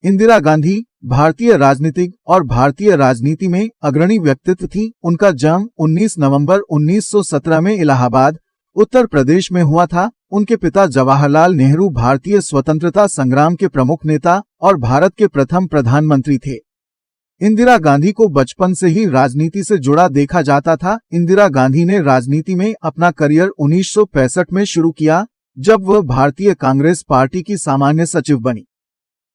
इंदिरा गांधी भारतीय राजनीतिक और भारतीय राजनीति में अग्रणी व्यक्तित्व थी। उनका जन्म 19 नवंबर 1917 में इलाहाबाद, उत्तर प्रदेश में हुआ था। उनके पिता जवाहरलाल नेहरू भारतीय स्वतंत्रता संग्राम के प्रमुख नेता और भारत के प्रथम प्रधानमंत्री थे। इंदिरा गांधी को बचपन से ही राजनीति से जुड़ा देखा जाता था। इंदिरा गांधी ने राजनीति में अपना करियर 1965 में शुरू किया, जब वह भारतीय कांग्रेस पार्टी की सामान्य सचिव बनी।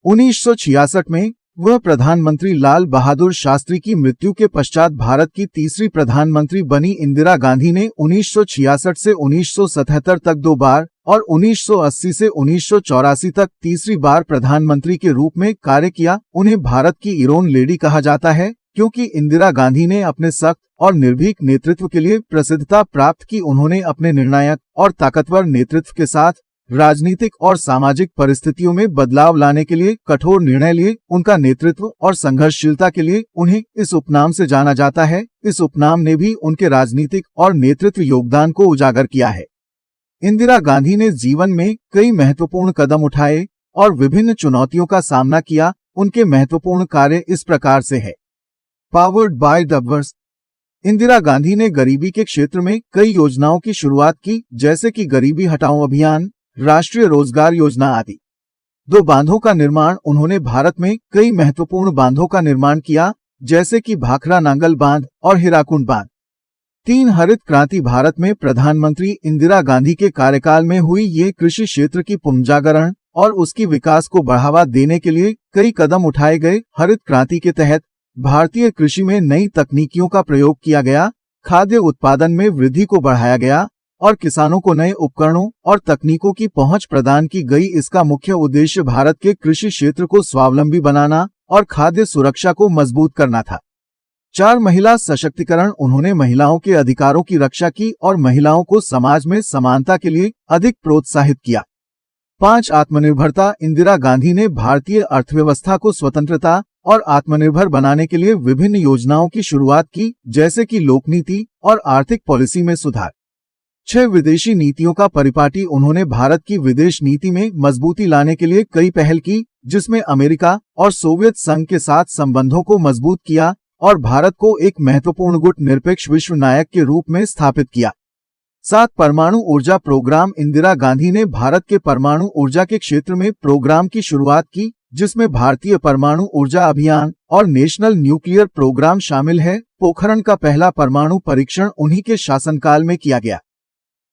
1966 में वह प्रधानमंत्री लाल बहादुर शास्त्री की मृत्यु के पश्चात भारत की तीसरी प्रधानमंत्री बनी। इंदिरा गांधी ने 1966 से 1977 तक 2 बार और 1980 से 1984 तक तीसरी बार प्रधानमंत्री के रूप में कार्य किया। उन्हें भारत की इरोन लेडी कहा जाता है, क्योंकि इंदिरा गांधी ने अपने सख्त और निर्भीक नेतृत्व के लिए प्रसिद्धता प्राप्त की। उन्होंने अपने निर्णायक और ताकतवर नेतृत्व के साथ राजनीतिक और सामाजिक परिस्थितियों में बदलाव लाने के लिए कठोर निर्णय लिए। उनका नेतृत्व और संघर्षशीलता के लिए उन्हें इस उपनाम से जाना जाता है। इस उपनाम ने भी उनके राजनीतिक और नेतृत्व योगदान को उजागर किया है। इंदिरा गांधी ने जीवन में कई महत्वपूर्ण कदम उठाए और विभिन्न चुनौतियों का सामना किया। उनके महत्वपूर्ण कार्य इस प्रकार से है। Powered by dubbers. Indira Gandhi ने गरीबी के क्षेत्र में कई योजनाओं की शुरुआत की, जैसे कि गरीबी हटाओ अभियान, राष्ट्रीय रोजगार योजना आदि। 2 बांधों का निर्माण। उन्होंने भारत में कई महत्वपूर्ण बांधों का निर्माण किया, जैसे कि भाखरा नांगल बांध और हीराकुंड बांध। 3 हरित क्रांति। भारत में प्रधानमंत्री इंदिरा गांधी के कार्यकाल में हुई। ये कृषि क्षेत्र की पुनर्जागरण और उसकी विकास को बढ़ावा देने के लिए कई कदम उठाए गए। हरित क्रांति के तहत भारतीय कृषि में नई तकनीकियों का प्रयोग किया गया, खाद्य उत्पादन में वृद्धि को बढ़ाया गया और किसानों को नए उपकरणों और तकनीकों की पहुंच प्रदान की गई। इसका मुख्य उद्देश्य भारत के कृषि क्षेत्र को स्वावलंबी बनाना और खाद्य सुरक्षा को मजबूत करना था। 4 महिला सशक्तिकरण। उन्होंने महिलाओं के अधिकारों की रक्षा की और महिलाओं को समाज में समानता के लिए अधिक प्रोत्साहित किया। 5 आत्मनिर्भरता। इंदिरा गांधी ने भारतीय अर्थव्यवस्था को स्वतंत्रता और आत्मनिर्भर बनाने के लिए विभिन्न योजनाओं की शुरुआत की, जैसे कि लोकनीति और आर्थिक पॉलिसी में सुधार। 6 विदेशी नीतियों का परिपाटी। उन्होंने भारत की विदेश नीति में मजबूती लाने के लिए कई पहल की, जिसमें अमेरिका और सोवियत संघ के साथ संबंधों को मजबूत किया और भारत को एक महत्वपूर्ण गुट निरपेक्ष विश्व नायक के रूप में स्थापित किया। 7 परमाणु ऊर्जा प्रोग्राम। इंदिरा गांधी ने भारत के परमाणु ऊर्जा के क्षेत्र में प्रोग्राम की शुरुआत की, जिसमें भारतीय परमाणु ऊर्जा अभियान और नेशनल न्यूक्लियर प्रोग्राम शामिल है। पोखरण का पहला परमाणु परीक्षण उन्हीं के शासनकाल में किया गया।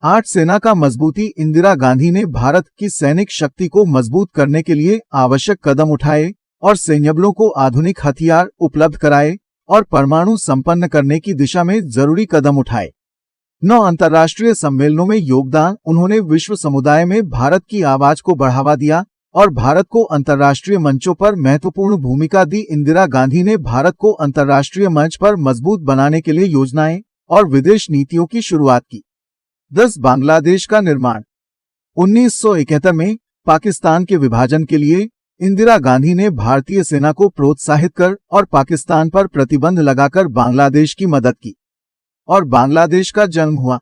8 सेना का मजबूती। इंदिरा गांधी ने भारत की सैनिक शक्ति को मजबूत करने के लिए आवश्यक कदम उठाए और सैन्यबलों को आधुनिक हथियार उपलब्ध कराए और परमाणु संपन्न करने की दिशा में जरूरी कदम उठाए। 9 अंतर्राष्ट्रीय सम्मेलनों में योगदान। उन्होंने विश्व समुदाय में भारत की आवाज को बढ़ावा दिया और भारत को अंतर्राष्ट्रीय मंचों पर महत्वपूर्ण भूमिका दी। इंदिरा गांधी ने भारत को अंतर्राष्ट्रीय मंच पर मजबूत बनाने के लिए योजनाएं और विदेश नीतियों की शुरुआत की। 10 बांग्लादेश का निर्माण। 1971 में पाकिस्तान के विभाजन के लिए इंदिरा गांधी ने भारतीय सेना को प्रोत्साहित कर और पाकिस्तान पर प्रतिबंध लगाकर बांग्लादेश की मदद की और बांग्लादेश का जन्म हुआ।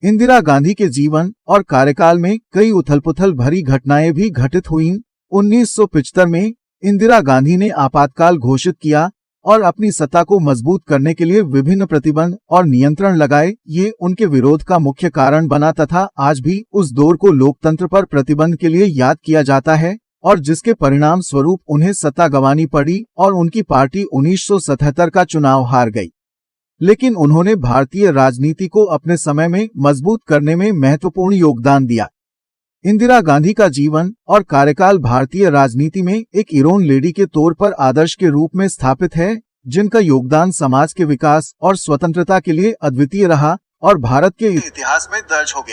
इंदिरा गांधी के जीवन और कार्यकाल में कई उथल-पुथल भरी घटनाएं भी घटित हुईं। 1975 में इंदिरा गांधी ने आपातकाल घोषित किया और अपनी सत्ता को मजबूत करने के लिए विभिन्न प्रतिबंध और नियंत्रण लगाए। ये उनके विरोध का मुख्य कारण बना तथा आज भी उस दौर को लोकतंत्र पर प्रतिबंध के लिए याद किया जाता है और जिसके परिणाम स्वरूप उन्हें सत्ता गंवानी पड़ी और उनकी पार्टी 1977 का चुनाव हार गई। लेकिन उन्होंने भारतीय राजनीति को अपने समय में मजबूत करने में महत्वपूर्ण योगदान दिया। इंदिरा गांधी का जीवन और कार्यकाल भारतीय राजनीति में एक इरोन लेडी के तौर पर आदर्श के रूप में स्थापित है, जिनका योगदान समाज के विकास और स्वतंत्रता के लिए अद्वितीय रहा और भारत के इतिहास में दर्ज हो गया।